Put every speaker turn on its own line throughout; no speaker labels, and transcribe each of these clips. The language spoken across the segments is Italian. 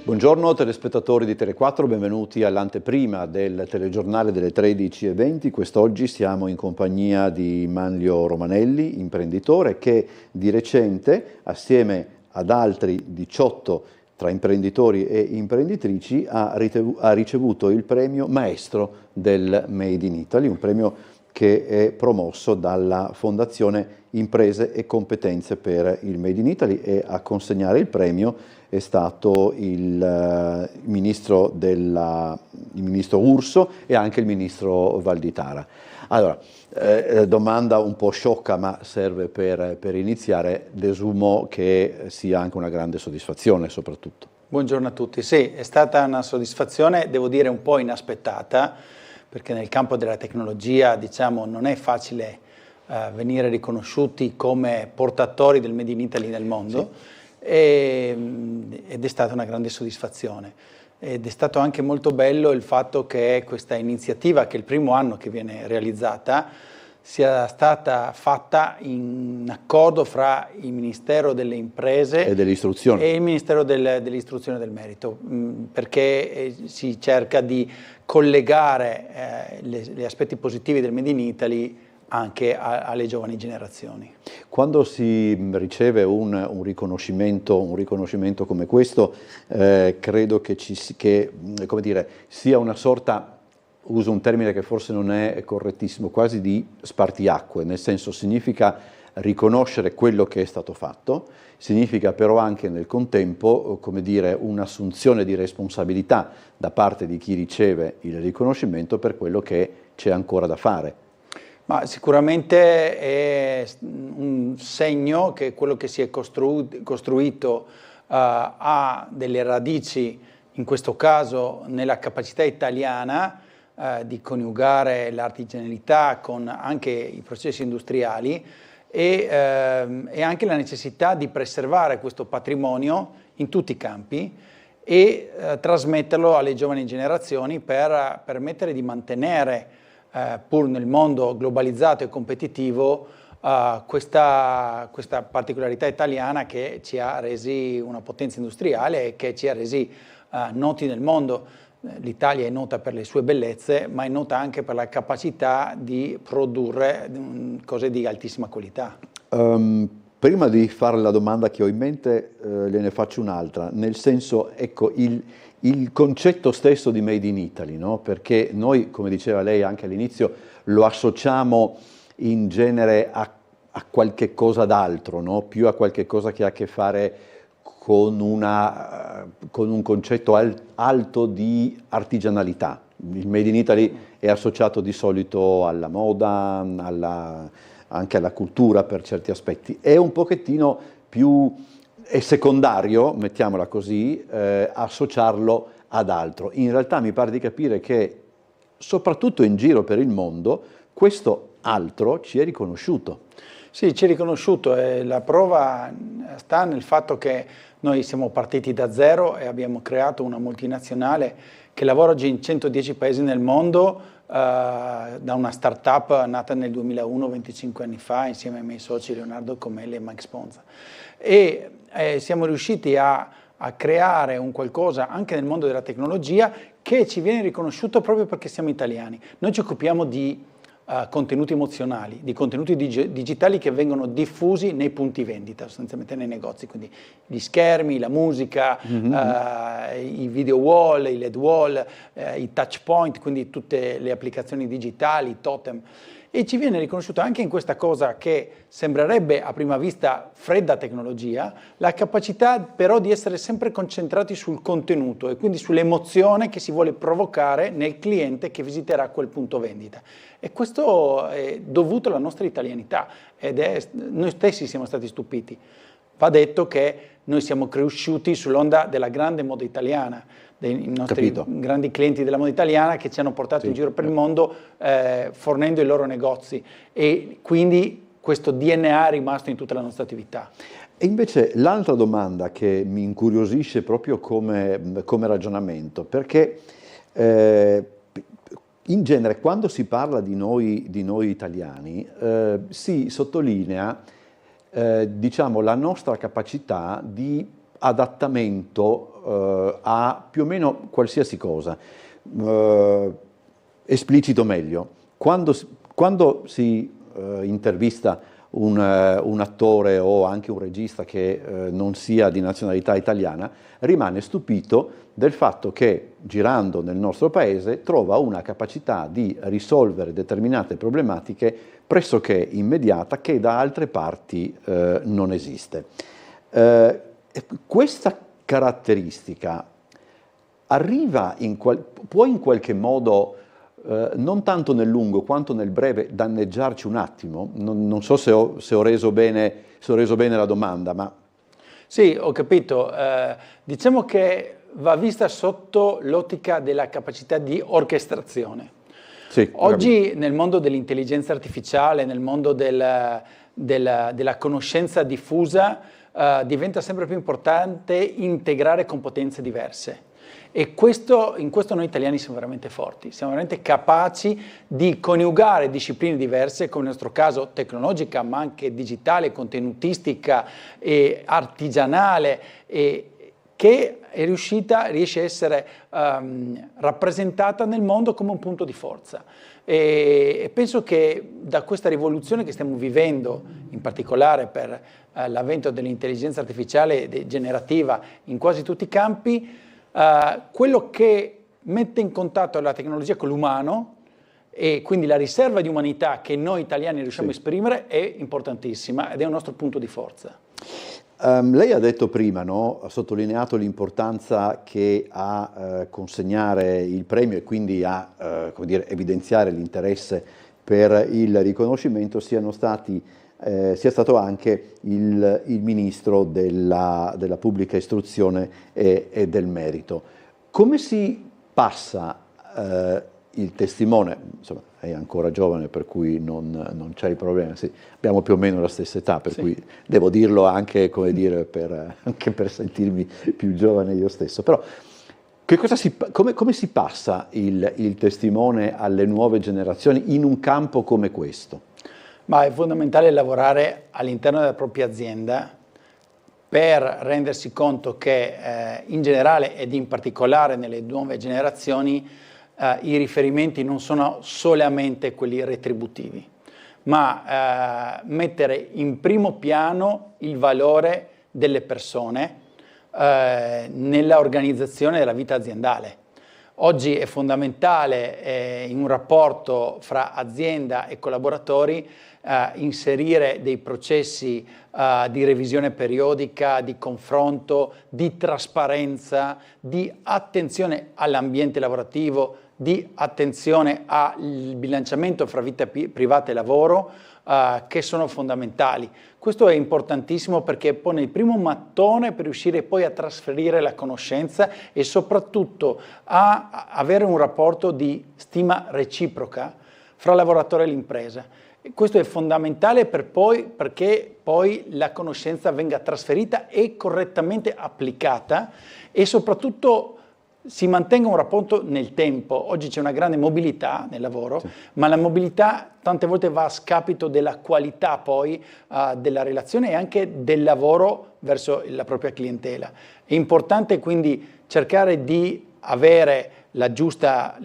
Buongiorno telespettatori di Tele4, benvenuti all'anteprima del telegiornale delle 13:20. Quest'oggi siamo in compagnia di Manlio Romanelli, imprenditore che di recente, assieme ad altri 18 tra imprenditori e imprenditrici, ha ricevuto il premio Maestro del Made in Italy, un premio che è promosso dalla Fondazione Imprese e Competenze per il Made in Italy, e a consegnare il premio è stato il ministro Urso e anche il ministro Valditara. Allora, domanda un po' sciocca, ma serve per iniziare. Desumo che sia anche una grande soddisfazione, soprattutto.
Buongiorno a tutti. Sì, è stata una soddisfazione, devo dire un po' inaspettata, perché nel campo della tecnologia, diciamo, non è facile venire riconosciuti come portatori del Made in Italy nel mondo. Sì. Ed è stata una grande soddisfazione. Ed è stato anche molto bello il fatto che questa iniziativa, che è il primo anno che viene realizzata, sia stata fatta in accordo fra il Ministero delle Imprese
e dell'Istruzione
e il Ministero dell'Istruzione e del Merito, perché si cerca di collegare gli aspetti positivi del Made in Italy anche alle giovani generazioni.
Quando si riceve un riconoscimento come questo, credo che come dire, sia una sorta, uso un termine che forse non è correttissimo, quasi di spartiacque, nel senso, significa riconoscere quello che è stato fatto, significa però anche nel contempo, come dire, un'assunzione di responsabilità da parte di chi riceve il riconoscimento per quello che c'è ancora da fare.
Ma sicuramente è un segno che quello che si è costruito ha delle radici, in questo caso nella capacità italiana di coniugare l'artigianalità con anche i processi industriali e anche la necessità di preservare questo patrimonio in tutti i campi e trasmetterlo alle giovani generazioni per permettere di mantenere pur nel mondo globalizzato e competitivo questa particolarità italiana che ci ha resi una potenza industriale e che ci ha resi noti nel mondo. L'Italia è nota per le sue bellezze, ma è nota anche per la capacità di produrre cose di altissima qualità.
Prima di fare la domanda che ho in mente, ne faccio un'altra, nel senso, ecco, il concetto stesso di Made in Italy, no? Perché noi, come diceva lei anche all'inizio, lo associamo in genere a qualche cosa d'altro, no? Più a qualche cosa che ha a che fare con un concetto alto di artigianalità. Il Made in Italy è associato di solito alla moda, anche alla cultura per certi aspetti. È un pochettino più... è secondario, mettiamola così, associarlo ad altro. In realtà mi pare di capire che, soprattutto in giro per il mondo, questo altro ci è riconosciuto.
Sì, ci è riconosciuto, e la prova sta nel fatto che noi siamo partiti da zero e abbiamo creato una multinazionale che lavora oggi in 110 paesi nel mondo, da una start-up nata nel 2001, 25 anni fa, insieme ai miei soci Leonardo Comelli e Mike Sponza. E siamo riusciti a creare un qualcosa anche nel mondo della tecnologia che ci viene riconosciuto proprio perché siamo italiani. Noi ci occupiamo di contenuti emozionali, di contenuti digitali che vengono diffusi nei punti vendita, sostanzialmente nei negozi, quindi gli schermi, la musica, i video wall, i LED wall, i touch point, quindi tutte le applicazioni digitali, i totem. E ci viene riconosciuto anche in questa cosa che sembrerebbe a prima vista fredda tecnologia, la capacità però di essere sempre concentrati sul contenuto e quindi sull'emozione che si vuole provocare nel cliente che visiterà quel punto vendita. E questo è dovuto alla nostra italianità noi stessi siamo stati stupiti. Va detto che noi siamo cresciuti sull'onda della grande moda italiana, dei nostri grandi clienti della moda italiana che ci hanno portato in giro per il mondo fornendo i loro negozi, e quindi questo DNA è rimasto in tutta la nostra attività.
E invece l'altra domanda che mi incuriosisce proprio come ragionamento, perché in genere quando si parla di noi italiani si sottolinea diciamo, la nostra capacità di adattamento a più o meno qualsiasi cosa. Esplicito meglio. Quando si intervista un attore o anche un regista che non sia di nazionalità italiana, rimane stupito del fatto che, girando nel nostro paese, trova una capacità di risolvere determinate problematiche pressoché immediata che da altre parti non esiste. Questa caratteristica può in qualche modo, non tanto nel lungo quanto nel breve, danneggiarci un attimo? Non so se ho reso bene la domanda, ma...
Sì, ho capito. Diciamo che va vista sotto l'ottica della capacità di orchestrazione.
Sì,
oggi nel mondo dell'intelligenza artificiale, nel mondo della conoscenza diffusa, diventa sempre più importante integrare competenze diverse. E in questo noi italiani siamo veramente forti, siamo veramente capaci di coniugare discipline diverse, come nel nostro caso tecnologica, ma anche digitale, contenutistica e artigianale, che riesce a essere rappresentata nel mondo come un punto di forza. E penso che da questa rivoluzione che stiamo vivendo, in particolare per l'avvento dell'intelligenza artificiale generativa in quasi tutti i campi, quello che mette in contatto la tecnologia con l'umano e quindi la riserva di umanità che noi italiani riusciamo a esprimere è importantissima ed è un nostro punto di forza.
Lei ha detto prima, no? Ha sottolineato l'importanza che ha consegnare il premio e quindi a come dire, evidenziare l'interesse per il riconoscimento sia stato anche il ministro della pubblica istruzione e del merito. Come si passa il testimone? Insomma, è ancora giovane, per cui non c'è il problema. Sì, abbiamo più o meno la stessa età, per cui devo dirlo anche, come dire, anche per sentirmi più giovane io stesso. Però come si passa il testimone alle nuove generazioni in un campo come questo?
Ma è fondamentale lavorare all'interno della propria azienda per rendersi conto che in generale ed in particolare nelle nuove generazioni i riferimenti non sono solamente quelli retributivi, ma mettere in primo piano il valore delle persone nella organizzazione della vita aziendale. Oggi è fondamentale in un rapporto fra azienda e collaboratori inserire dei processi di revisione periodica, di confronto, di trasparenza, di attenzione all'ambiente lavorativo, di attenzione al bilanciamento fra vita privata e lavoro, che sono fondamentali. Questo è importantissimo perché pone il primo mattone per riuscire poi a trasferire la conoscenza e soprattutto a avere un rapporto di stima reciproca fra lavoratore e l'impresa. Questo è fondamentale perché poi la conoscenza venga trasferita e correttamente applicata e soprattutto si mantenga un rapporto nel tempo. Oggi c'è una grande mobilità nel lavoro, ma la mobilità tante volte va a scapito della qualità poi della relazione e anche del lavoro verso la propria clientela. È importante quindi cercare di avere la giusta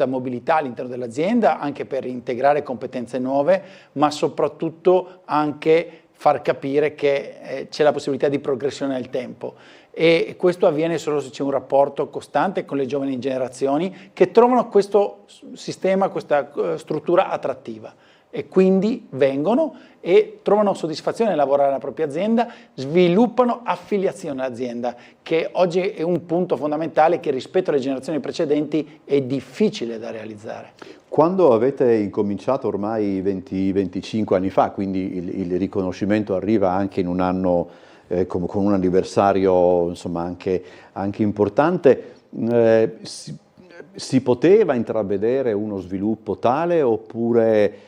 mobilità all'interno dell'azienda anche per integrare competenze nuove, ma soprattutto anche far capire che c'è la possibilità di progressione nel tempo. E questo avviene solo se c'è un rapporto costante con le giovani generazioni che trovano questo sistema, questa struttura attrattiva e quindi vengono e trovano soddisfazione nel lavorare nella propria azienda, sviluppano affiliazione all'azienda, che oggi è un punto fondamentale che rispetto alle generazioni precedenti è difficile da realizzare.
Quando avete incominciato ormai 20-25 anni fa, quindi il riconoscimento arriva anche in un anno con un anniversario insomma anche importante, si poteva intravedere uno sviluppo tale oppure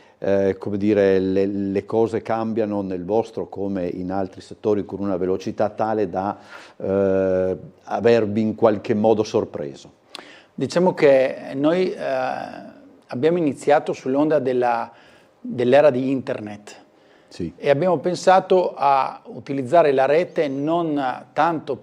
come dire, le cose cambiano nel vostro come in altri settori con una velocità tale da avervi in qualche modo sorpreso?
Diciamo che noi abbiamo iniziato sull'onda dell'era di internet
Sì.
E abbiamo pensato a utilizzare la rete non tanto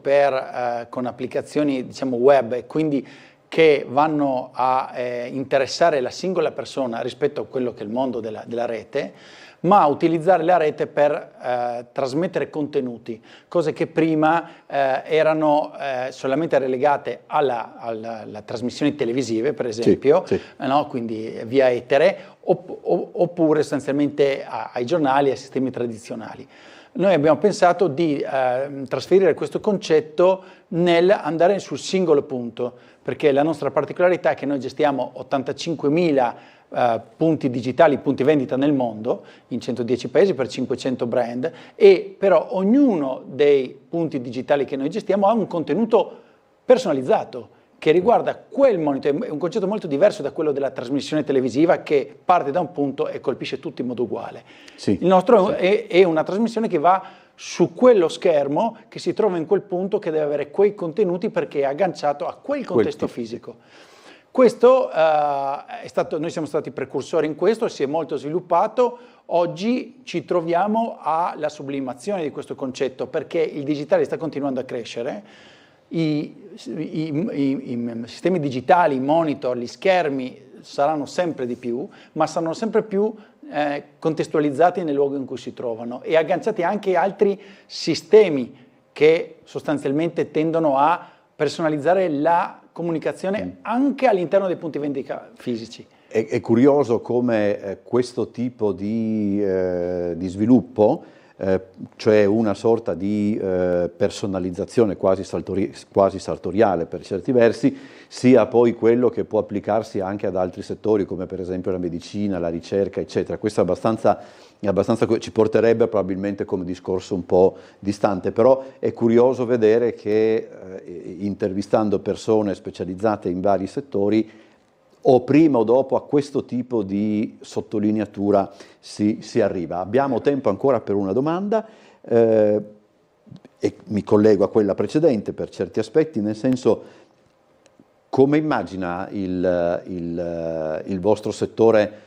con applicazioni, diciamo, web, e quindi che vanno a interessare la singola persona rispetto a quello che è il mondo della rete, ma utilizzare la rete per trasmettere contenuti, cose che prima erano solamente relegate alla trasmissioni televisive, per esempio,
sì.
No? Quindi via etere, oppure sostanzialmente ai giornali e ai sistemi tradizionali. Noi abbiamo pensato di trasferire questo concetto nel andare sul singolo punto, perché la nostra particolarità è che noi gestiamo 85.000 punti digitali, punti vendita nel mondo, in 110 paesi per 500 brand, e però ognuno dei punti digitali che noi gestiamo ha un contenuto personalizzato che riguarda quel monitor. È un concetto molto diverso da quello della trasmissione televisiva che parte da un punto e colpisce tutti in modo uguale.
Sì,
il nostro è una trasmissione che va su quello schermo che si trova in quel punto, che deve avere quei contenuti perché è agganciato a quel contesto fisico. Questo noi siamo stati precursori in questo, si è molto sviluppato. Oggi ci troviamo alla sublimazione di questo concetto perché il digitale sta continuando a crescere. I sistemi digitali, i monitor, gli schermi saranno sempre di più, ma saranno sempre più contestualizzati nel luogo in cui si trovano e agganciati anche altri sistemi che sostanzialmente tendono a personalizzare la comunicazione anche all'interno dei punti vendita fisici.
È curioso come questo tipo di sviluppo, cioè una sorta di personalizzazione quasi sartoriale per certi versi, sia poi quello che può applicarsi anche ad altri settori come per esempio la medicina, la ricerca, eccetera. Questo è abbastanza ci porterebbe probabilmente come discorso un po' distante, però è curioso vedere che intervistando persone specializzate in vari settori, o prima o dopo a questo tipo di sottolineatura si arriva. Abbiamo tempo ancora per una domanda e mi collego a quella precedente per certi aspetti, nel senso, come immagina il vostro settore,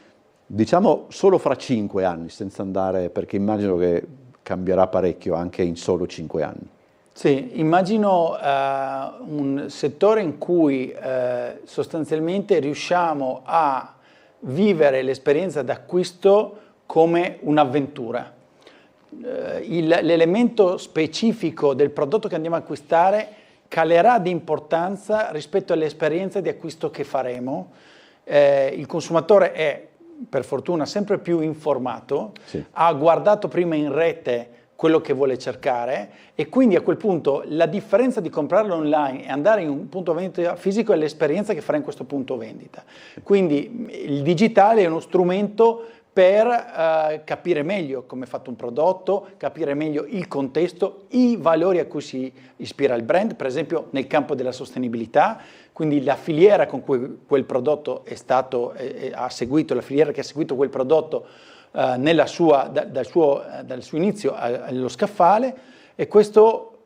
diciamo solo fra 5 anni, senza andare, perché immagino che cambierà parecchio anche in solo 5 anni.
Sì, immagino un settore in cui sostanzialmente riusciamo a vivere l'esperienza d'acquisto come un'avventura. L'elemento specifico del prodotto che andiamo a acquistare calerà di importanza rispetto all'esperienza di acquisto che faremo. Il consumatore è, per fortuna, sempre più informato,
sì.
Ha guardato prima in rete quello che vuole cercare e quindi a quel punto la differenza di comprarlo online e andare in un punto vendita fisico è l'esperienza che farà in questo punto vendita. Quindi il digitale è uno strumento per capire meglio come è fatto un prodotto, capire meglio il contesto, i valori a cui si ispira il brand, per esempio nel campo della sostenibilità, quindi la filiera con cui quel prodotto è stato, ha seguito, la filiera che ha seguito quel prodotto dal suo inizio allo scaffale, e questo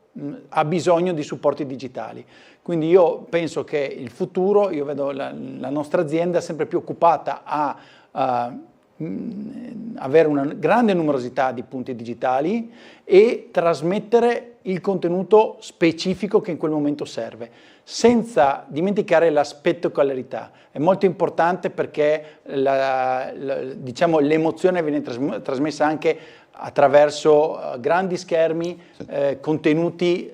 ha bisogno di supporti digitali. Quindi io penso che il futuro, io vedo la nostra azienda sempre più occupata a avere una grande numerosità di punti digitali e trasmettere il contenuto specifico che in quel momento serve, senza dimenticare la spettacolarità. È molto importante perché diciamo, l'emozione viene trasmessa anche attraverso grandi schermi, contenuti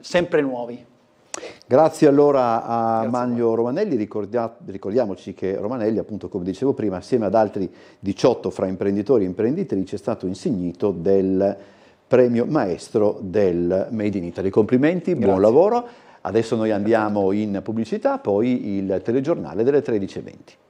sempre nuovi.
Grazie allora a Manlio Romanelli. Ricordiamoci che Romanelli, appunto come dicevo prima, assieme ad altri 18 fra imprenditori e imprenditrici, è stato insignito del premio maestro del Made in Italy. Complimenti, buon lavoro. Adesso noi andiamo in pubblicità, poi il telegiornale delle 13:20.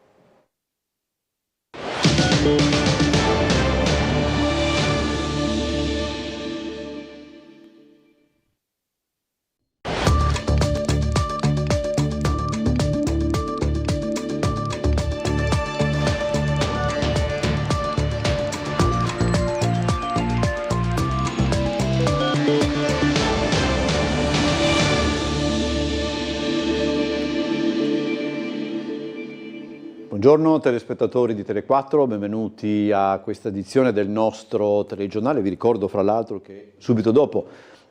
Buongiorno telespettatori di Tele4, benvenuti a questa edizione del nostro telegiornale. Vi ricordo fra l'altro che subito dopo,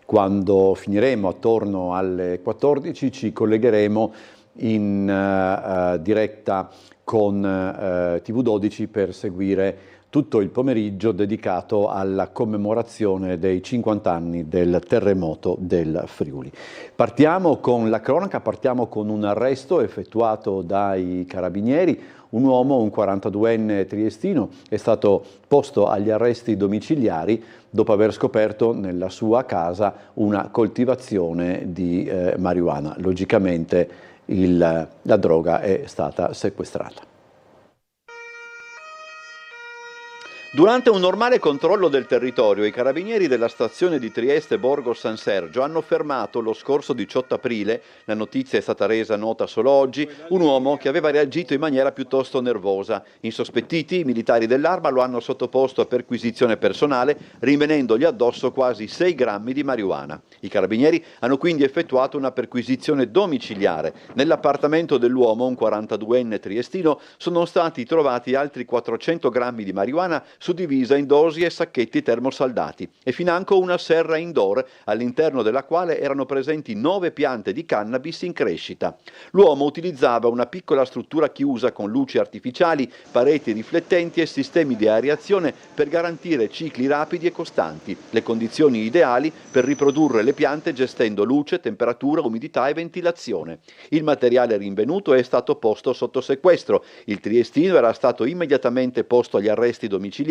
quando finiremo attorno alle 14, ci collegheremo in diretta con TV12 per seguire tutto il pomeriggio dedicato alla commemorazione dei 50 anni del terremoto del Friuli. Partiamo con la cronaca, partiamo con un arresto effettuato dai carabinieri. Un uomo, un 42enne triestino, è stato posto agli arresti domiciliari dopo aver scoperto nella sua casa una coltivazione di marijuana. Logicamente la droga è stata sequestrata. Durante un normale controllo del territorio, i carabinieri della stazione di Trieste Borgo San Sergio hanno fermato lo scorso 18 aprile, la notizia è stata resa nota solo oggi, un uomo che aveva reagito in maniera piuttosto nervosa. Insospettiti, i militari dell'Arma lo hanno sottoposto a perquisizione personale, rinvenendogli addosso quasi 6 grammi di marijuana. I carabinieri hanno quindi effettuato una perquisizione domiciliare. Nell'appartamento dell'uomo, un 42enne triestino, sono stati trovati altri 400 grammi di marijuana suddivisa in dosi e sacchetti termosaldati e financo una serra indoor all'interno della quale erano presenti 9 piante di cannabis in crescita. L'uomo utilizzava una piccola struttura chiusa con luci artificiali, pareti riflettenti e sistemi di areazione per garantire cicli rapidi e costanti, le condizioni ideali per riprodurre le piante gestendo luce, temperatura, umidità e ventilazione. Il materiale rinvenuto è stato posto sotto sequestro. Il triestino era stato immediatamente posto agli arresti domiciliari,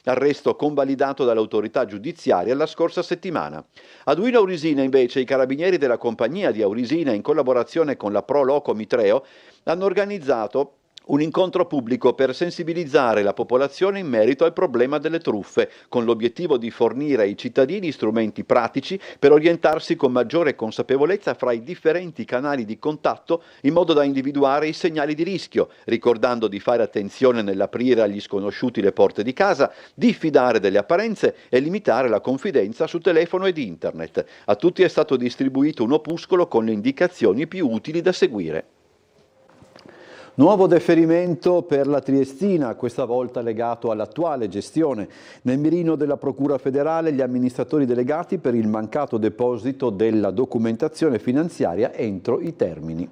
arresto convalidato dall'autorità giudiziaria la scorsa settimana. A Duino Aurisina invece i carabinieri della compagnia di Aurisina in collaborazione con la Pro Loco Mitreo hanno organizzato un incontro pubblico per sensibilizzare la popolazione in merito al problema delle truffe, con l'obiettivo di fornire ai cittadini strumenti pratici per orientarsi con maggiore consapevolezza fra i differenti canali di contatto in modo da individuare i segnali di rischio, ricordando di fare attenzione nell'aprire agli sconosciuti le porte di casa, diffidare delle apparenze e limitare la confidenza su telefono ed internet. A tutti è stato distribuito un opuscolo con le indicazioni più utili da seguire. Nuovo deferimento per la Triestina, questa volta legato all'attuale gestione. Nel mirino della Procura federale gli amministratori delegati per il mancato deposito della documentazione finanziaria entro i termini.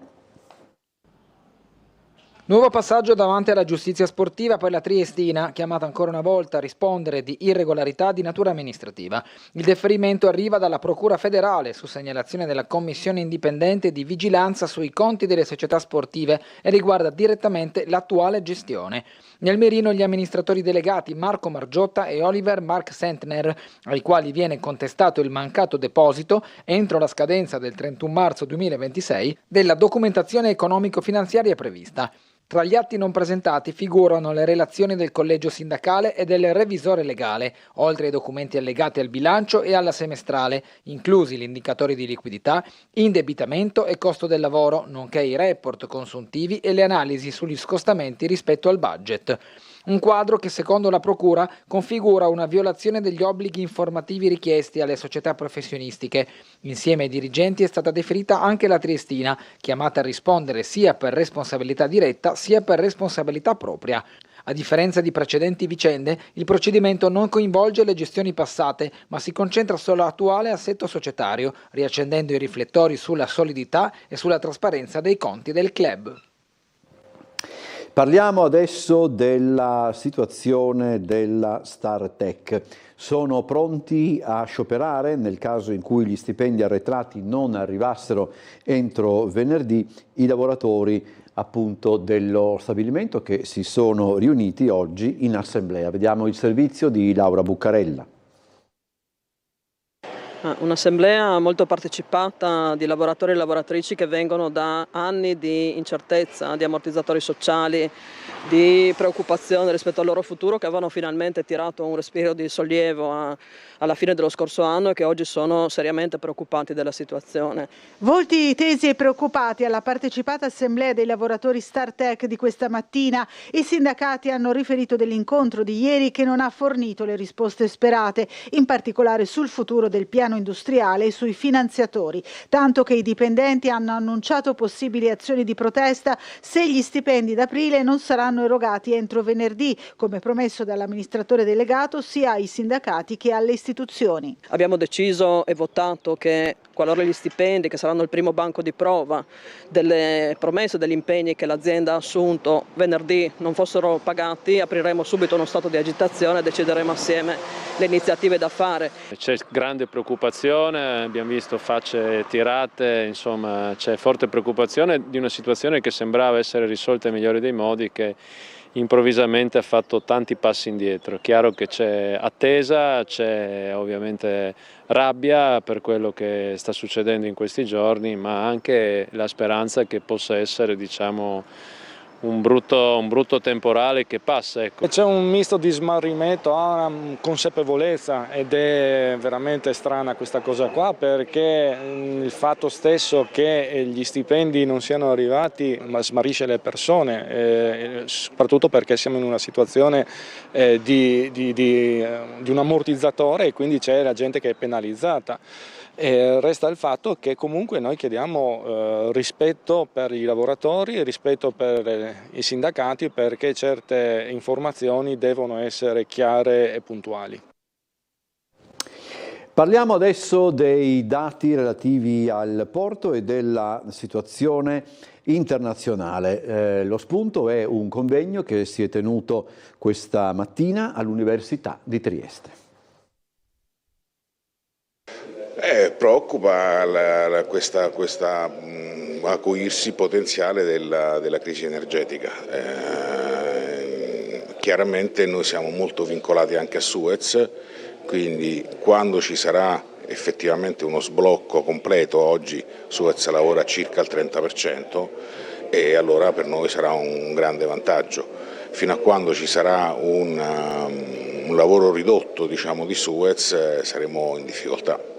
Nuovo passaggio davanti alla giustizia sportiva per la Triestina, chiamata ancora una volta a rispondere di irregolarità di natura amministrativa. Il deferimento arriva dalla Procura federale su segnalazione della Commissione indipendente di vigilanza sui conti delle società sportive e riguarda direttamente l'attuale gestione. Nel mirino gli amministratori delegati Marco Margiotta e Oliver Mark Sentner, ai quali viene contestato il mancato deposito, entro la scadenza del 31 marzo 2026, della documentazione economico-finanziaria prevista. Tra gli atti non presentati figurano le relazioni del collegio sindacale e del revisore legale, oltre ai documenti allegati al bilancio e alla semestrale, inclusi gli indicatori di liquidità, indebitamento e costo del lavoro, nonché i report consuntivi e le analisi sugli scostamenti rispetto al budget. Un quadro che secondo la Procura configura una violazione degli obblighi informativi richiesti alle società professionistiche. Insieme ai dirigenti è stata deferita anche la Triestina, chiamata a rispondere sia per responsabilità diretta sia per responsabilità propria. A differenza di precedenti vicende, il procedimento non coinvolge le gestioni passate, ma si concentra sull'attuale assetto societario, riaccendendo i riflettori sulla solidità e sulla trasparenza dei conti del club.
Parliamo adesso della situazione della Startech. Sono pronti a scioperare nel caso in cui gli stipendi arretrati non arrivassero entro venerdì i lavoratori appunto dello stabilimento che si sono riuniti oggi in assemblea. Vediamo il servizio di Laura Buccarella.
Un'assemblea molto partecipata di lavoratori e lavoratrici che vengono da anni di incertezza, di ammortizzatori sociali, di preoccupazione rispetto al loro futuro, che avevano finalmente tirato un respiro di sollievo alla fine dello scorso anno e che oggi sono seriamente preoccupati della situazione.
Volti tesi e preoccupati alla partecipata assemblea dei lavoratori Startech di questa mattina. I sindacati hanno riferito dell'incontro di ieri che non ha fornito le risposte sperate, in particolare sul futuro del piano piano industriale e sui finanziatori, tanto che i dipendenti hanno annunciato possibili azioni di protesta se gli stipendi d'aprile non saranno erogati entro venerdì, come promesso dall'amministratore delegato sia ai sindacati che alle istituzioni.
Abbiamo deciso e votato che qualora gli stipendi, che saranno il primo banco di prova delle promesse, degli impegni che l'azienda ha assunto venerdì, non fossero pagati, apriremo subito uno stato di agitazione e decideremo assieme le iniziative da fare.
C'è grande preoccupazione, abbiamo visto facce tirate, insomma c'è forte preoccupazione di una situazione che sembrava essere risolta nel migliore dei modi, che improvvisamente ha fatto tanti passi indietro. Chiaro che c'è attesa, c'è ovviamente rabbia per quello che sta succedendo in questi giorni, ma anche la speranza che possa essere, diciamo, un brutto temporale che passa. Ecco.
C'è un misto di smarrimento, una consapevolezza, ed è veramente strana questa cosa qua, perché il fatto stesso che gli stipendi non siano arrivati smarrisce le persone, soprattutto perché siamo in una situazione di un ammortizzatore e quindi c'è la gente che è penalizzata. Resta il fatto che comunque noi chiediamo rispetto per i lavoratori, rispetto per i sindacati, perché certe informazioni devono essere chiare e puntuali.
Parliamo adesso dei dati relativi al porto e della situazione internazionale. Lo spunto è un convegno che si è tenuto questa mattina all'Università di Trieste.
Preoccupa questa acuirsi potenziale della crisi energetica. Chiaramente noi siamo molto vincolati anche a Suez, quindi quando ci sarà effettivamente uno sblocco completo, oggi Suez lavora a circa il 30%, e allora per noi sarà un grande vantaggio. Fino a quando ci sarà un lavoro ridotto, diciamo, di Suez, saremo in difficoltà.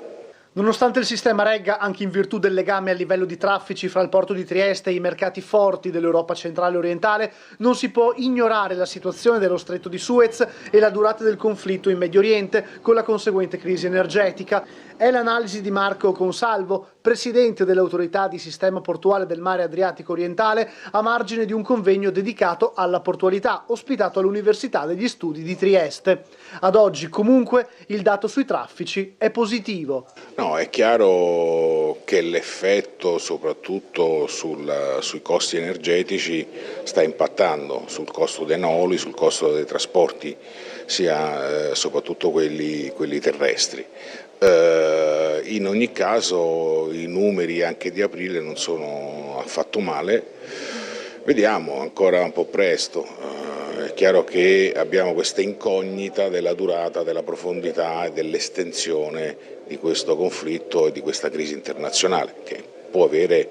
Nonostante il sistema regga, anche in virtù del legame a livello di traffici fra il porto di Trieste e i mercati forti dell'Europa centrale e orientale, non si può ignorare la situazione dello Stretto di Suez e la durata del conflitto in Medio Oriente, con la conseguente crisi energetica. È l'analisi di Marco Consalvo, presidente dell'autorità di sistema portuale del mare Adriatico orientale, a margine di un convegno dedicato alla portualità, ospitato all'Università degli Studi di Trieste. Ad oggi, comunque, il dato sui traffici è positivo.
No, è chiaro che l'effetto, soprattutto sui costi energetici, sta impattando sul costo dei noli, sul costo dei trasporti, sia soprattutto quelli terrestri. In ogni caso i numeri anche di aprile non sono affatto male, vediamo, ancora un po' presto. È chiaro che abbiamo questa incognita della durata, della profondità e dell'estensione di questo conflitto e di questa crisi internazionale, che può avere,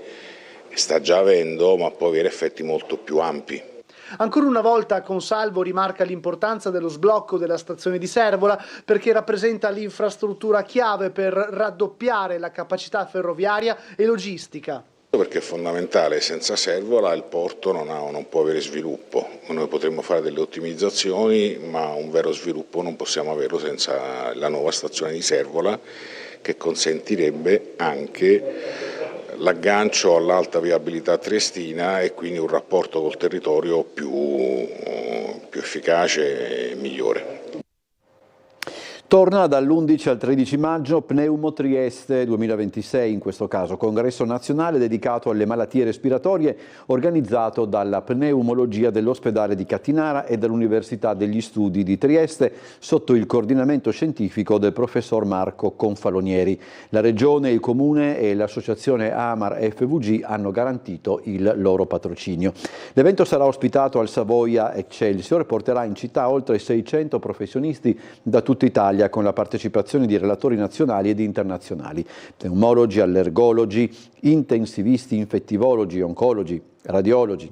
sta già avendo, ma può avere effetti molto più ampi.
Ancora una volta Consalvo rimarca l'importanza dello sblocco della stazione di Servola, perché rappresenta l'infrastruttura chiave per raddoppiare la capacità ferroviaria e logistica.
Perché è fondamentale, senza Servola il porto non può avere sviluppo. Noi potremmo fare delle ottimizzazioni, ma un vero sviluppo non possiamo averlo senza la nuova stazione di Servola, che consentirebbe anche l'aggancio all'alta viabilità triestina e quindi un rapporto col territorio più efficace e migliore.
Torna dall'11 al 13 maggio Pneumo Trieste 2026, in questo caso congresso nazionale dedicato alle malattie respiratorie organizzato dalla pneumologia dell'ospedale di Cattinara e dall'Università degli Studi di Trieste sotto il coordinamento scientifico del professor Marco Confalonieri. La Regione, il Comune e l'associazione Amar FVG hanno garantito il loro patrocinio. L'evento sarà ospitato al Savoia Excelsior e porterà in città oltre 600 professionisti da tutta Italia, con la partecipazione di relatori nazionali ed internazionali, pneumologi, allergologi, intensivisti, infettivologi, oncologi, radiologi,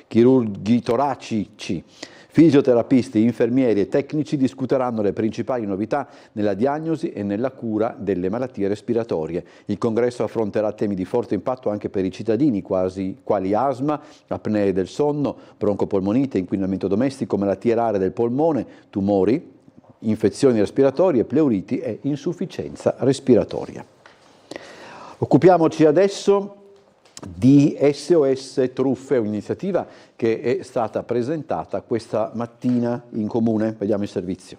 chirurghi toracici, fisioterapisti, infermieri e tecnici discuteranno le principali novità nella diagnosi e nella cura delle malattie respiratorie. Il congresso affronterà temi di forte impatto anche per i cittadini, quali asma, apnee del sonno, broncopolmonite, inquinamento domestico, malattie rare del polmone, tumori, infezioni respiratorie, pleuriti e insufficienza respiratoria. Occupiamoci adesso di SOS Truffe, un'iniziativa che è stata presentata questa mattina in comune. Vediamo il servizio.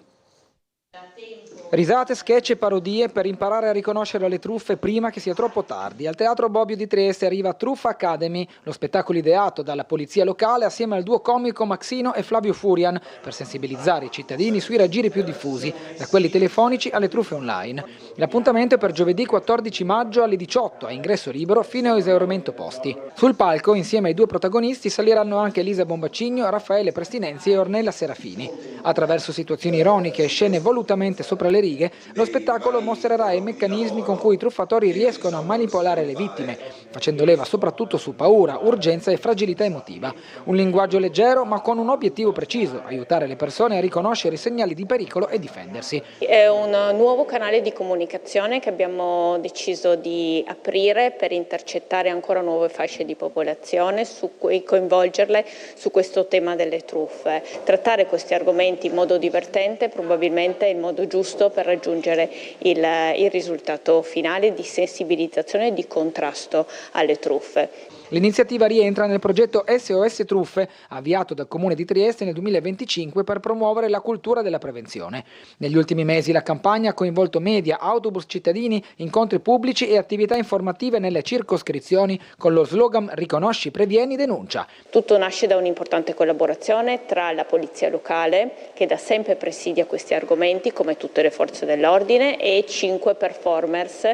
Risate, sketch e parodie per imparare a riconoscere le truffe prima che sia troppo tardi. Al Teatro Bobbio di Trieste arriva Truffa Academy, lo spettacolo ideato dalla polizia locale assieme al duo comico Maxino e Flavio Furian per sensibilizzare i cittadini sui raggiri più diffusi, da quelli telefonici alle truffe online. L'appuntamento è per giovedì 14 maggio alle 18, a ingresso libero fino a esaurimento posti. Sul palco, insieme ai due protagonisti, saliranno anche Elisa Bombacigno, Raffaele Prestinenzi e Ornella Serafini. Attraverso situazioni ironiche e scene volutamente sopra le righe, lo spettacolo mostrerà i meccanismi con cui i truffatori riescono a manipolare le vittime, facendo leva soprattutto su paura, urgenza e fragilità emotiva. Un linguaggio leggero ma con un obiettivo preciso: aiutare le persone a riconoscere i segnali di pericolo e difendersi.
È un nuovo canale di comunicazione che abbiamo deciso di aprire per intercettare ancora nuove fasce di popolazione e coinvolgerle su questo tema delle truffe. Trattare questi argomenti in modo divertente probabilmente è il modo giusto per raggiungere il risultato finale di sensibilizzazione e di contrasto alle truffe.
L'iniziativa rientra nel progetto SOS Truffe, avviato dal Comune di Trieste nel 2025 per promuovere la cultura della prevenzione. Negli ultimi mesi la campagna ha coinvolto media, autobus cittadini, incontri pubblici e attività informative nelle circoscrizioni con lo slogan "Riconosci, previeni, denuncia".
Tutto nasce da un'importante collaborazione tra la polizia locale, che da sempre presidia questi argomenti come tutte le forze dell'ordine, e 5 performers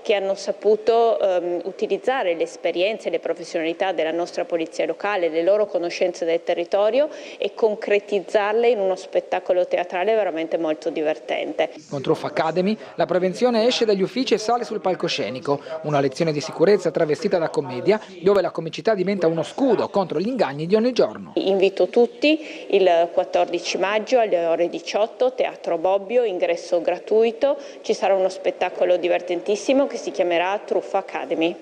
che hanno saputo utilizzare le esperienze e le professionalità della nostra polizia locale, le loro conoscenze del territorio e concretizzarle in uno spettacolo teatrale veramente molto divertente.
Con Truffa Academy la prevenzione esce dagli uffici e sale sul palcoscenico, una lezione di sicurezza travestita da commedia, dove la comicità diventa uno scudo contro gli inganni di ogni giorno.
Invito tutti il 14 maggio alle ore 18, Teatro Bobbio, ingresso gratuito, ci sarà uno spettacolo divertentissimo che si chiamerà Truffa Academy.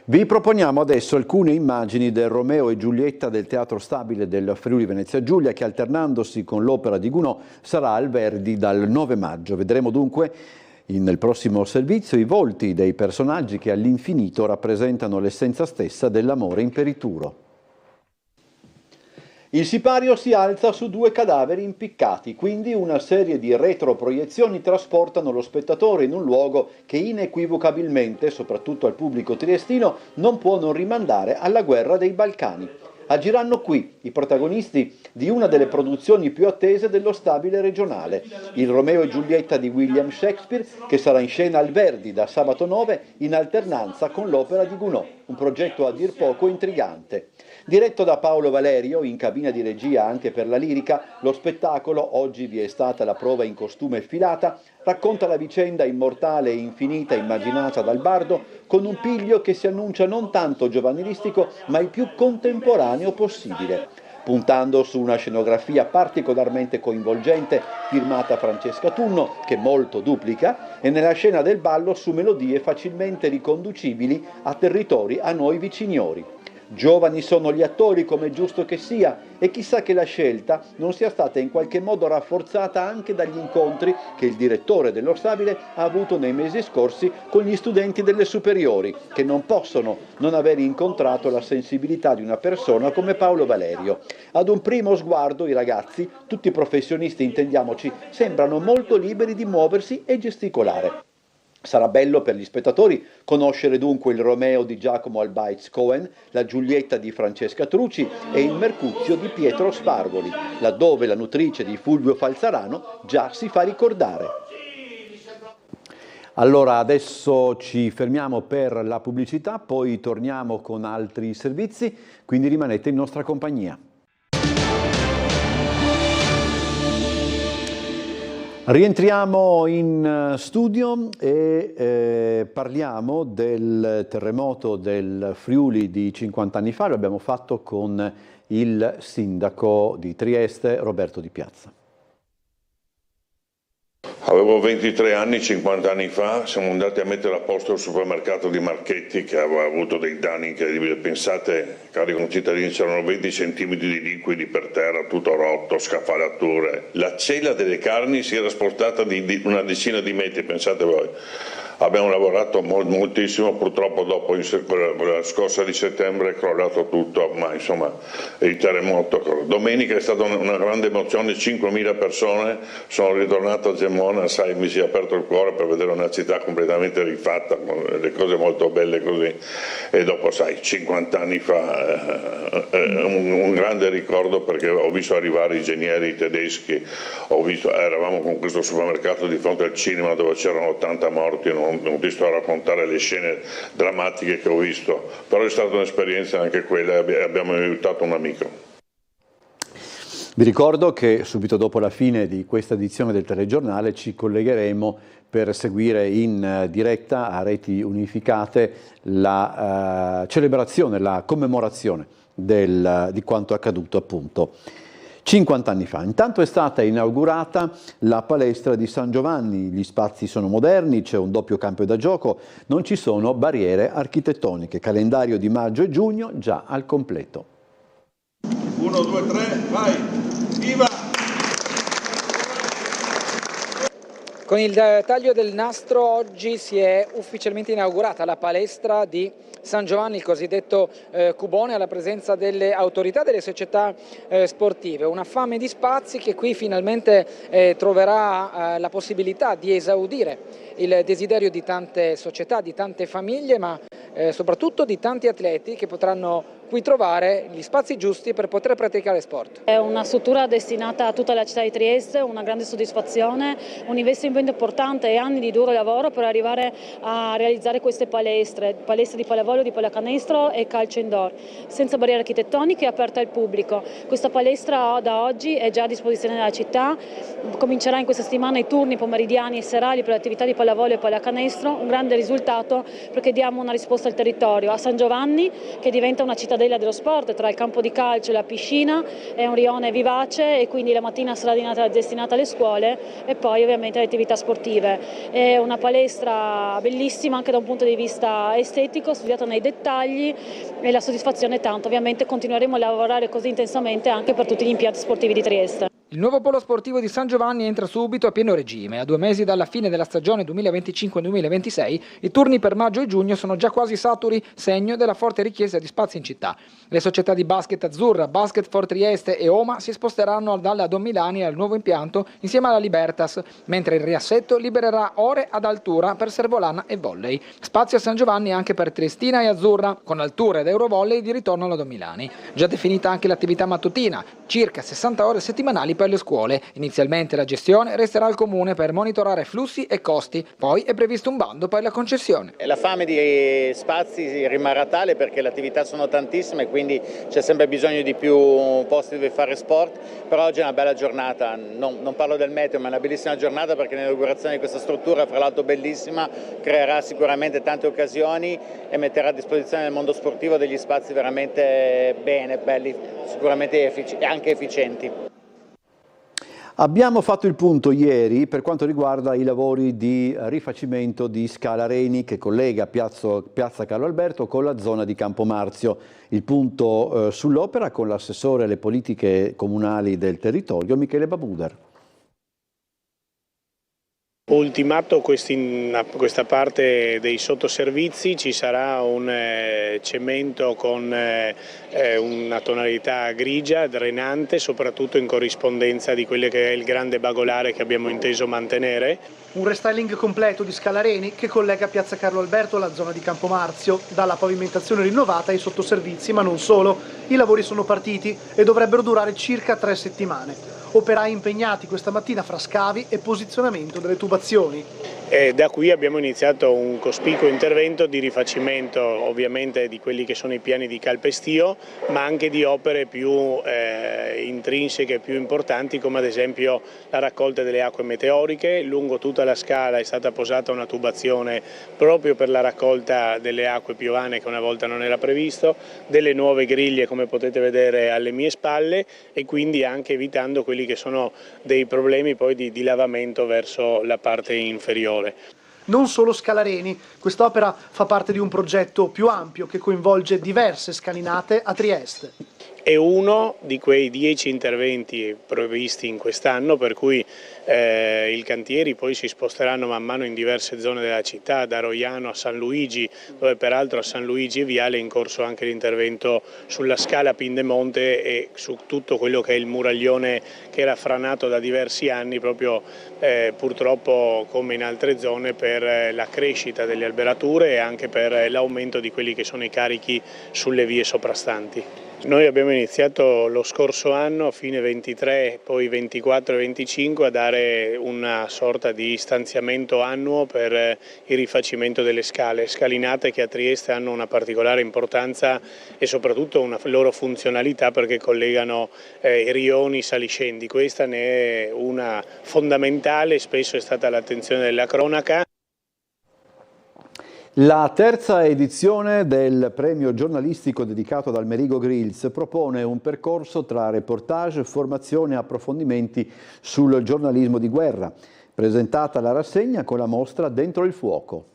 Vi proponiamo adesso alcune immagini del Romeo e Giulietta del Teatro Stabile del Friuli Venezia Giulia, che alternandosi con l'opera di Gounod sarà al Verdi dal 9 maggio. Vedremo dunque nel prossimo servizio i volti dei personaggi che all'infinito rappresentano l'essenza stessa dell'amore imperituro. Il sipario si alza su 2 cadaveri impiccati, quindi una serie di retroproiezioni trasportano lo spettatore in un luogo che inequivocabilmente, soprattutto al pubblico triestino, non può non rimandare alla guerra dei Balcani. Agiranno qui i protagonisti di una delle produzioni più attese dello Stabile regionale, il Romeo e Giulietta di William Shakespeare, che sarà in scena al Verdi da sabato 9 in alternanza con l'opera di Gounod, un progetto a dir poco intrigante. Diretto da Paolo Valerio, in cabina di regia anche per la lirica, lo spettacolo, oggi vi è stata la prova in costume e filata, racconta la vicenda immortale e infinita immaginata dal bardo con un piglio che si annuncia non tanto giovanilistico ma il più contemporaneo possibile, puntando su una scenografia particolarmente coinvolgente firmata Francesca Tunno, che molto duplica, e nella scena del ballo su melodie facilmente riconducibili a territori a noi viciniori. Giovani sono gli attori, come è giusto che sia, e chissà che la scelta non sia stata in qualche modo rafforzata anche dagli incontri che il direttore dello Stabile ha avuto nei mesi scorsi con gli studenti delle superiori, che non possono non aver incontrato la sensibilità di una persona come Paolo Valerio. Ad un primo sguardo i ragazzi, tutti professionisti intendiamoci, sembrano molto liberi di muoversi e gesticolare. Sarà bello per gli spettatori conoscere dunque il Romeo di Giacomo Albaitz Cohen, la Giulietta di Francesca Truci e il Mercuzio di Pietro Sparvoli, laddove la nutrice di Fulvio Falzarano già si fa ricordare. Allora adesso ci fermiamo per la pubblicità, poi torniamo con altri servizi, quindi rimanete in nostra compagnia. Rientriamo in studio e parliamo del terremoto del Friuli di 50 anni fa, lo abbiamo fatto con il sindaco di Trieste, Roberto Di Piazza.
Avevo 23 anni, 50 anni fa, siamo andati a mettere a posto il supermercato di Marchetti che aveva avuto dei danni incredibili. Pensate, cari concittadini, c'erano 20 centimetri di liquidi per terra, tutto rotto, scaffalature. La cella delle carni si era spostata di una decina di metri, pensate voi. Abbiamo lavorato moltissimo, purtroppo dopo la scorsa di settembre è crollato tutto, ma insomma il terremoto. Domenica è stata una grande emozione, 5.000 persone, sono ritornato a Gemona, sai, mi si è aperto il cuore per vedere una città completamente rifatta, con le cose molto belle così, e dopo sai, 50 anni fa un grande ricordo, perché ho visto arrivare i ingegneri tedeschi, eravamo con questo supermercato di fronte al cinema dove c'erano 80 morti, non ti sto a raccontare le scene drammatiche che ho visto, però è stata un'esperienza anche quella e abbiamo aiutato un amico.
Vi ricordo che subito dopo la fine di questa edizione del telegiornale ci collegheremo per seguire in diretta a reti unificate la celebrazione, la commemorazione di quanto accaduto appunto 50 anni fa. Intanto è stata inaugurata la palestra di San Giovanni, gli spazi sono moderni, c'è un doppio campo da gioco, non ci sono barriere architettoniche, calendario di maggio e giugno già al completo.
1, 2, 3, vai, viva!
Con il taglio del nastro oggi si è ufficialmente inaugurata la palestra di San Giovanni, il cosiddetto cubone, alla presenza delle autorità delle società sportive. Una fame di spazi che qui finalmente troverà la possibilità di esaudire il desiderio di tante società, di tante famiglie, ma soprattutto di tanti atleti che potranno qui trovare gli spazi giusti per poter praticare sport.
È una struttura destinata a tutta la città di Trieste, una grande soddisfazione, un investimento importante e anni di duro lavoro per arrivare a realizzare queste palestre di pallavolo, di pallacanestro e calcio indoor, senza barriere architettoniche e aperta al pubblico. Questa palestra da oggi è già a disposizione della città, comincerà in questa settimana i turni pomeridiani e serali per le attività di pallavolo e pallacanestro, un grande risultato perché diamo una risposta al territorio, a San Giovanni che diventa una cittadella dello sport, tra il campo di calcio e la piscina, è un rione vivace e quindi la mattina sarà destinata alle scuole e poi ovviamente alle attività sportive. È una palestra bellissima anche da un punto di vista estetico, studiata nei dettagli e la soddisfazione è tanta. Ovviamente continueremo a lavorare così intensamente anche per tutti gli impianti sportivi di Trieste.
Il nuovo polo sportivo di San Giovanni entra subito a pieno regime. A 2 mesi dalla fine della stagione 2025-2026, i turni per maggio e giugno sono già quasi saturi, segno della forte richiesta di spazi in città. Le società di basket Azzurra, Basket for Trieste e Oma si sposteranno dalla Don Milani al nuovo impianto insieme alla Libertas, mentre il riassetto libererà ore ad altura per Servolana e Volley. Spazio a San Giovanni anche per Triestina e Azzurra, con Altura ed Eurovolley di ritorno alla Don Milani. Già definita anche l'attività mattutina, circa 60 ore settimanali per le scuole. Inizialmente la gestione resterà al comune per monitorare flussi e costi, poi è previsto un bando per la concessione.
La fame di spazi rimarrà tale perché le attività sono tantissime, quindi c'è sempre bisogno di più posti dove fare sport, però oggi è una bella giornata, non parlo del meteo, ma è una bellissima giornata perché l'inaugurazione di questa struttura, fra l'altro bellissima, creerà sicuramente tante occasioni e metterà a disposizione del mondo sportivo degli spazi veramente belli, sicuramente anche efficienti.
Abbiamo fatto il punto ieri per quanto riguarda i lavori di rifacimento di Scala Reni che collega Piazza Carlo Alberto con la zona di Campomarzio. Il punto sull'opera con l'assessore alle politiche comunali del territorio Michele Babuder.
Ultimato questa parte dei sottoservizi ci sarà un cemento con una tonalità grigia, drenante, soprattutto in corrispondenza di quello che è il grande bagolare che abbiamo inteso mantenere.
Un restyling completo di Scala Reni che collega Piazza Carlo Alberto alla zona di Campomarzio, dalla pavimentazione rinnovata ai sottoservizi, ma non solo. I lavori sono partiti e dovrebbero durare circa 3 settimane. Operai impegnati questa mattina fra scavi e posizionamento delle tubazioni.
Da qui abbiamo iniziato un cospicuo intervento di rifacimento ovviamente di quelli che sono i piani di calpestio, ma anche di opere più intrinseche, più importanti, come ad esempio la raccolta delle acque meteoriche. Lungo tutta la scala è stata posata una tubazione proprio per la raccolta delle acque piovane, che una volta non era previsto, delle nuove griglie come potete vedere alle mie spalle, e quindi anche evitando quelli che sono dei problemi poi di dilavamento verso la parte inferiore.
Non solo Scalareni, quest'opera fa parte di un progetto più ampio che coinvolge diverse scalinate a Trieste.
È uno di quei 10 interventi previsti in quest'anno, per cui i cantieri poi si sposteranno man mano in diverse zone della città, da Roiano a San Luigi, dove peraltro a San Luigi e Viale è in corso anche l'intervento sulla scala Pindemonte e su tutto quello che è il muraglione che era franato da diversi anni, proprio purtroppo come in altre zone, per la crescita delle alberature e anche per l'aumento di quelli che sono i carichi sulle vie soprastanti. Noi abbiamo iniziato lo scorso anno, a fine 23, poi 24 e 25, a dare una sorta di stanziamento annuo per il rifacimento delle scale, scalinate che a Trieste hanno una particolare importanza e soprattutto una loro funzionalità, perché collegano rioni saliscendi. Questa ne è una fondamentale, spesso è stata l'attenzione della cronaca.
La terza edizione del premio giornalistico dedicato ad Almerigo Grills propone un percorso tra reportage, formazione e approfondimenti sul giornalismo di guerra. Presentata la rassegna con la mostra Dentro il fuoco.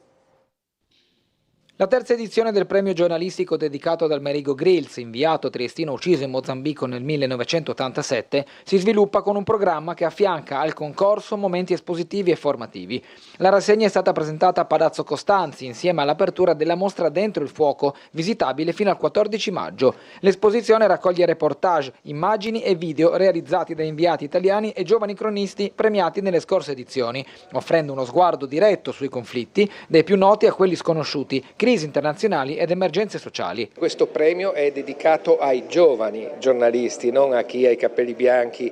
La terza edizione del premio giornalistico dedicato ad Almerigo Grills, inviato triestino ucciso in Mozambico nel 1987, si sviluppa con un programma che affianca al concorso momenti espositivi e formativi. La rassegna è stata presentata a Palazzo Costanzi insieme all'apertura della mostra Dentro il fuoco, visitabile fino al 14 maggio. L'esposizione raccoglie reportage, immagini e video realizzati da inviati italiani e giovani cronisti premiati nelle scorse edizioni, offrendo uno sguardo diretto sui conflitti, dai più noti a quelli sconosciuti, crisi internazionali ed emergenze sociali.
Questo premio è dedicato ai giovani giornalisti, non a chi ha i capelli bianchi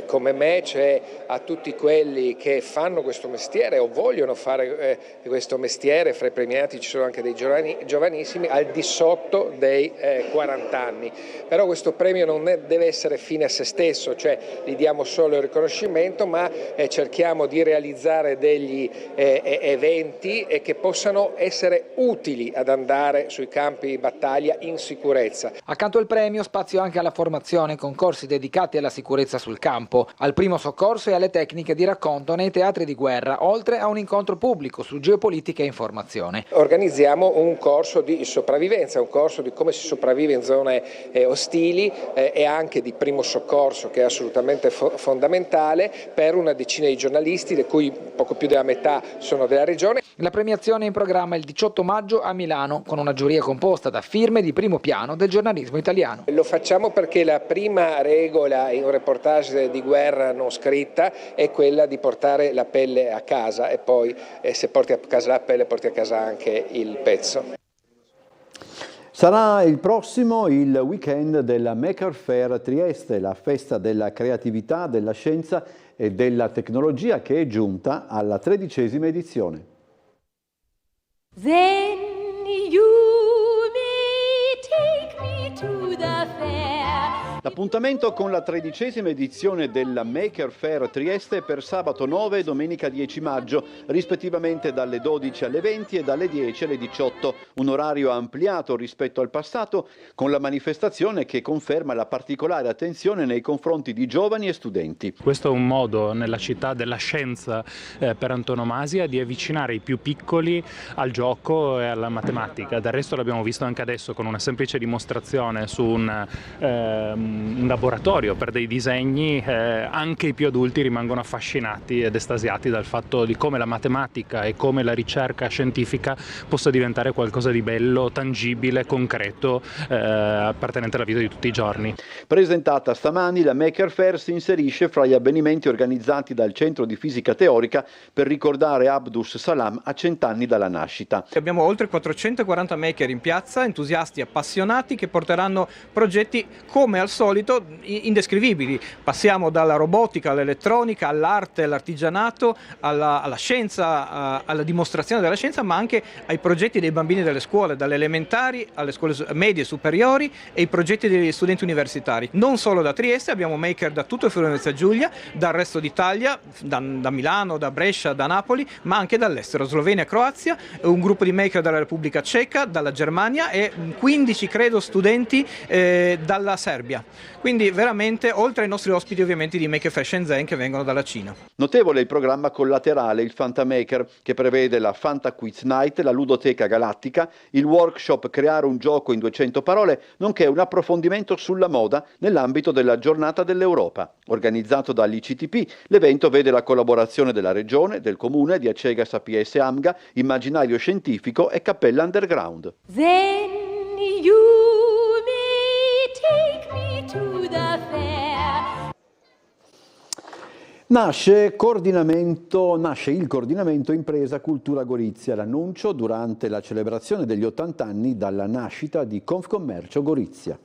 come me, cioè a tutti quelli che fanno questo mestiere o vogliono fare questo mestiere. Fra i premiati ci sono anche dei giovanissimi al di sotto dei 40 anni. Però questo premio non deve essere fine a se stesso, cioè gli diamo solo il riconoscimento, ma cerchiamo di realizzare degli eventi che possano essere utili ad andare sui campi di battaglia in sicurezza.
Accanto al premio, spazio anche alla formazione con corsi dedicati alla sicurezza sul campo, al primo soccorso e alle tecniche di racconto nei teatri di guerra, oltre a un incontro pubblico su geopolitica e informazione.
Organizziamo un corso di sopravvivenza, un corso di come si sopravvive in zone ostili e anche di primo soccorso, che è assolutamente fondamentale, per una decina di giornalisti, di cui poco più della metà sono della regione.
La premiazione è in programma il 18 maggio a Milano, con una giuria composta da firme di primo piano del giornalismo italiano.
Lo facciamo perché la prima regola in un reportage di guerra non scritta è quella di portare la pelle a casa, e poi se porti a casa la pelle porti a casa anche il pezzo.
Sarà il prossimo il weekend della Maker Faire Trieste, la festa della creatività, della scienza e della tecnologia, che è giunta alla 13ª edizione.
Then you may take me to the fair.
L'appuntamento con la 13ª edizione della Maker Faire Trieste per sabato 9 e domenica 10 maggio, rispettivamente dalle 12 alle 20 e dalle 10 alle 18. Un orario ampliato rispetto al passato, con la manifestazione che conferma la particolare attenzione nei confronti di giovani e studenti.
Questo è un modo nella città della scienza per antonomasia di avvicinare i più piccoli al gioco e alla matematica. Del resto l'abbiamo visto anche adesso con una semplice dimostrazione su un laboratorio per dei disegni. Anche i più adulti rimangono affascinati ed estasiati dal fatto di come la matematica e come la ricerca scientifica possa diventare qualcosa di bello, tangibile, concreto, appartenente alla vita di tutti i giorni.
Presentata stamani, la Maker Faire si inserisce fra gli avvenimenti organizzati dal Centro di Fisica Teorica per ricordare Abdus Salam a 100 anni dalla nascita.
Abbiamo oltre 440 maker in piazza, entusiasti appassionati che porteranno progetti come al solito solito indescrivibili. Passiamo dalla robotica all'elettronica, all'arte, all'artigianato, alla scienza, alla dimostrazione della scienza, ma anche ai progetti dei bambini delle scuole, dalle elementari alle scuole medie e superiori, e i progetti degli studenti universitari. Non solo da Trieste, abbiamo maker da tutto il Friuli Venezia Giulia, dal resto d'Italia, da Milano, da Brescia, da Napoli, ma anche dall'estero, Slovenia, Croazia, un gruppo di maker dalla Repubblica Ceca, dalla Germania e 15 credo studenti dalla Serbia. Quindi veramente, oltre ai nostri ospiti ovviamente di Maker Fair Shenzhen che vengono dalla Cina.
Notevole il programma collaterale, il Fantamaker, che prevede la Fanta Quiz Night, la ludoteca galattica, il workshop Creare un gioco in 200 parole, nonché un approfondimento sulla moda nell'ambito della Giornata dell'Europa. Organizzato dall'ICTP, l'evento vede la collaborazione della Regione, del Comune, di Acega Sapienza Amga, Immaginario Scientifico e Cappella Underground.
Then you may take me to the fair.
Nasce il coordinamento Impresa Cultura Gorizia, l'annuncio durante la celebrazione degli 80 anni dalla nascita di Confcommercio Gorizia.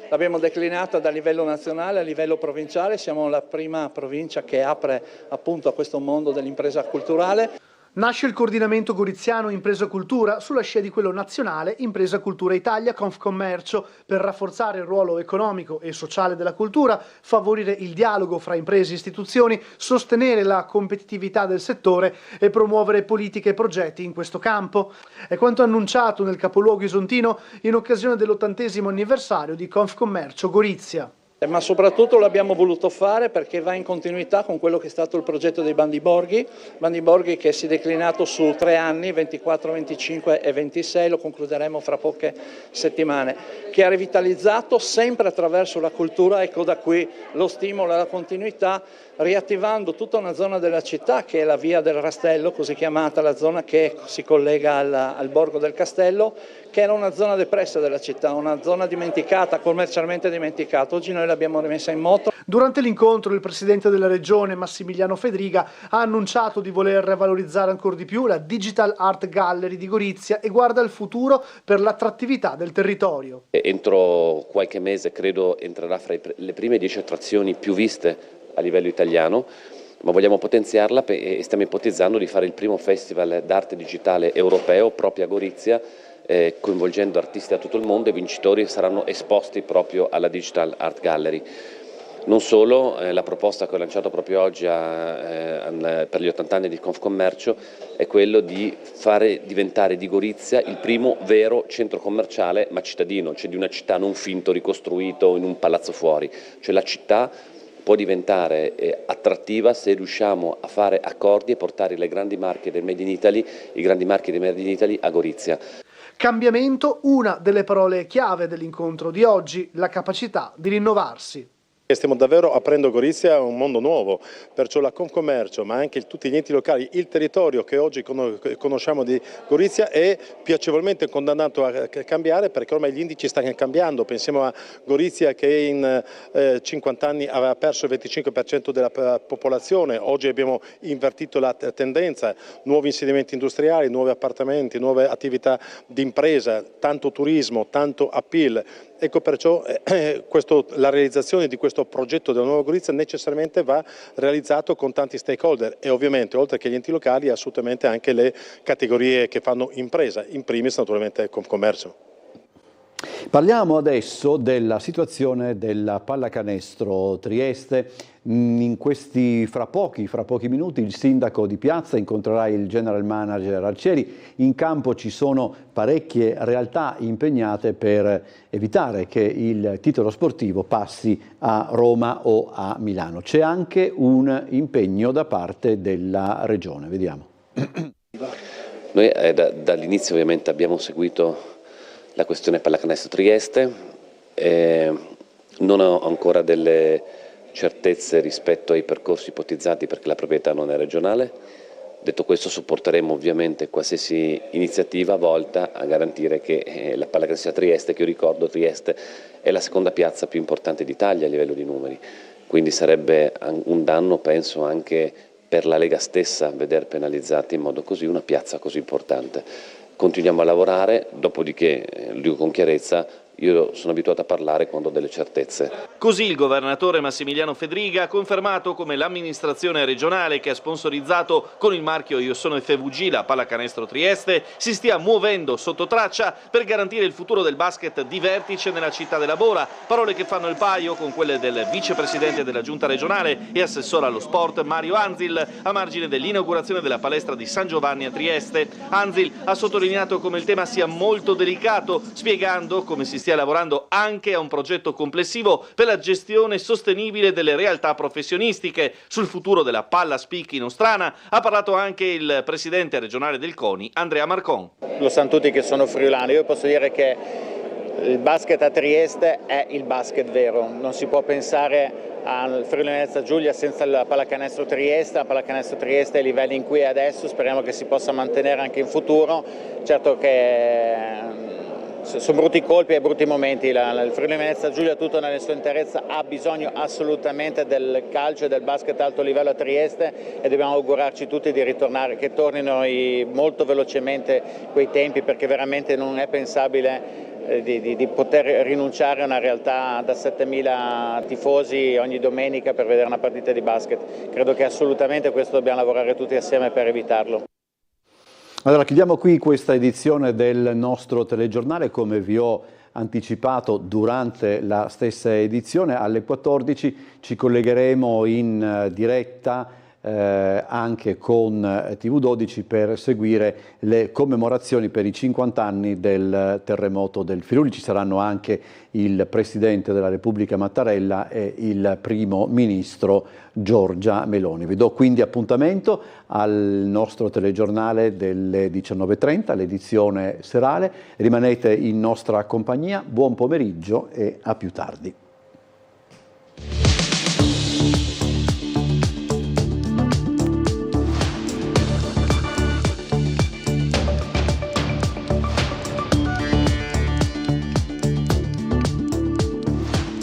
L'abbiamo declinata da livello nazionale a livello provinciale, siamo la prima provincia che apre appunto a questo mondo dell'impresa culturale.
Nasce il coordinamento goriziano Impresa Cultura sulla scia di quello nazionale Impresa Cultura Italia Confcommercio, per rafforzare il ruolo economico e sociale della cultura, favorire il dialogo fra imprese e istituzioni, sostenere la competitività del settore e promuovere politiche e progetti in questo campo. È quanto annunciato nel capoluogo isontino in occasione dell'80° anniversario di Confcommercio Gorizia.
Ma soprattutto l'abbiamo voluto fare perché va in continuità con quello che è stato il progetto dei Bandi Borghi che si è declinato su 3 anni, 24, 25 e 26, lo concluderemo fra poche settimane, che ha rivitalizzato sempre attraverso la cultura, ecco da qui lo stimolo e la continuità, riattivando tutta una zona della città che è la via del Rastello, così chiamata, la zona che si collega al borgo del Castello, che era una zona depressa della città, una zona dimenticata, commercialmente dimenticata. Oggi noi l'abbiamo rimessa in moto.
Durante l'incontro il presidente della regione Massimiliano Fedriga ha annunciato di voler valorizzare ancora di più la Digital Art Gallery di Gorizia e guarda al futuro per l'attrattività del territorio.
Entro qualche mese credo entrerà fra le prime 10 attrazioni più viste a livello italiano, ma vogliamo potenziarla e stiamo ipotizzando di fare il primo festival d'arte digitale europeo proprio a Gorizia, coinvolgendo artisti da tutto il mondo, e i vincitori saranno esposti proprio alla Digital Art Gallery. Non solo, la proposta che ho lanciato proprio oggi per gli 80 anni di Confcommercio è quello di fare diventare di Gorizia il primo vero centro commerciale ma cittadino, cioè di una città non finto, ricostruito in un palazzo fuori, cioè la città può diventare attrattiva se riusciamo a fare accordi e portare le grandi marche del Made in Italy, i grandi marchi del Made in Italy a Gorizia.
Cambiamento, una delle parole chiave dell'incontro di oggi, la capacità di rinnovarsi.
Stiamo davvero aprendo Gorizia a un mondo nuovo, perciò la Confcommercio, ma anche tutti gli enti locali, il territorio che oggi conosciamo di Gorizia è piacevolmente condannato a cambiare, perché ormai gli indici stanno cambiando. Pensiamo a Gorizia che in 50 anni aveva perso il 25% della popolazione, oggi abbiamo invertito la tendenza, nuovi insediamenti industriali, nuovi appartamenti, nuove attività di impresa, tanto turismo, tanto appeal. Ecco perciò la realizzazione di questo progetto della Nuova Gorizia necessariamente va realizzato con tanti stakeholder e ovviamente oltre che gli enti locali assolutamente anche le categorie che fanno impresa, in primis naturalmente Confcommercio.
Parliamo adesso della situazione della pallacanestro Trieste. Fra pochi minuti il sindaco di Piazza incontrerà il general manager Arcieri. In campo ci sono parecchie realtà impegnate per evitare che il titolo sportivo passi a Roma o a Milano. C'è anche un impegno da parte della regione, vediamo.
Noi dall'inizio ovviamente abbiamo seguito la questione pallacanestro Trieste, non ho ancora delle certezze rispetto ai percorsi ipotizzati perché la proprietà non è regionale. Detto questo, supporteremo ovviamente qualsiasi iniziativa volta a garantire che la pallacanestro Trieste, che io ricordo Trieste è la seconda piazza più importante d'Italia a livello di numeri, quindi sarebbe un danno penso anche per la Lega stessa veder penalizzata in modo così una piazza così importante. Continuiamo a lavorare, dopodiché, lo dico con chiarezza, io sono abituato a parlare quando ho delle certezze.
Così il governatore Massimiliano Fedriga ha confermato come l'amministrazione regionale, che ha sponsorizzato con il marchio Io sono FVG la pallacanestro Trieste, si stia muovendo sotto traccia per garantire il futuro del basket di vertice nella città della Bola. Parole che fanno il paio con quelle del vicepresidente della giunta regionale e assessore allo sport Mario Anzil, a margine dell'inaugurazione della palestra di San Giovanni a Trieste. Anzil ha sottolineato come il tema sia molto delicato, spiegando come si stia lavorando anche a un progetto complessivo per la gestione sostenibile delle realtà professionistiche. Sul futuro della palla spicchi nostrana ha parlato anche il presidente regionale del CONI, Andrea Marcon.
Lo sanno tutti che sono friulano, io posso dire che il basket a Trieste è il basket vero, non si può pensare al Friuli Venezia Giulia senza la pallacanestro Trieste. La pallacanestro Trieste ai livelli in cui è adesso speriamo che si possa mantenere anche in futuro. Certo che sono brutti colpi e brutti momenti, il Friuli Venezia Giulia tutto nella sua interezza ha bisogno assolutamente del calcio e del basket alto livello a Trieste e dobbiamo augurarci tutti di ritornare, che tornino molto velocemente quei tempi, perché veramente non è pensabile di poter rinunciare a una realtà da 7.000 tifosi ogni domenica per vedere una partita di basket. Credo che assolutamente questo dobbiamo lavorare tutti assieme per evitarlo.
Allora, chiudiamo qui questa edizione del nostro telegiornale. Come vi ho anticipato durante la stessa edizione, alle 14 ci collegheremo in diretta anche con TV12 per seguire le commemorazioni per i 50 anni del terremoto del Friuli. Ci saranno anche il Presidente della Repubblica Mattarella e il Primo Ministro Giorgia Meloni. Vi do quindi appuntamento al nostro telegiornale delle 19:30, l'edizione serale. Rimanete in nostra compagnia, buon pomeriggio e a più tardi.